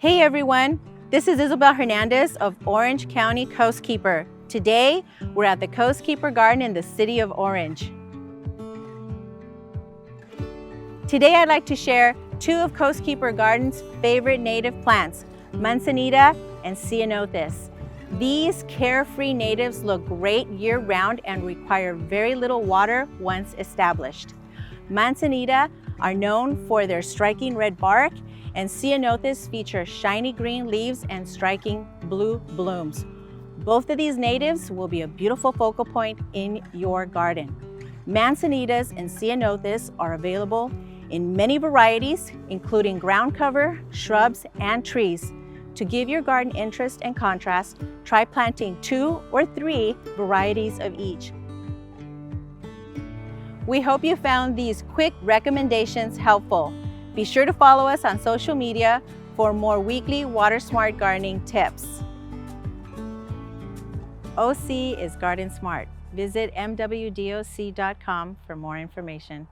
Hey everyone, this is Isabel Hernandez of Orange County Coastkeeper. Today, we're at the Coastkeeper Garden in the city of Orange. Today I'd like to share two of Coastkeeper Garden's favorite native plants, Manzanita and Ceanothus. These carefree natives look great year-round and require very little water once established. Manzanita are known for their striking red bark, and Ceanothus feature shiny green leaves and striking blue blooms. Both of these natives will be a beautiful focal point in your garden. Manzanitas and Ceanothus are available in many varieties, including ground cover, shrubs, and trees. To give your garden interest and contrast, try planting 2 or 3 varieties of each. We hope you found these quick recommendations helpful. Be sure to follow us on social media for more weekly water-smart gardening tips. OC is Garden Smart. Visit MWDOC.com for more information.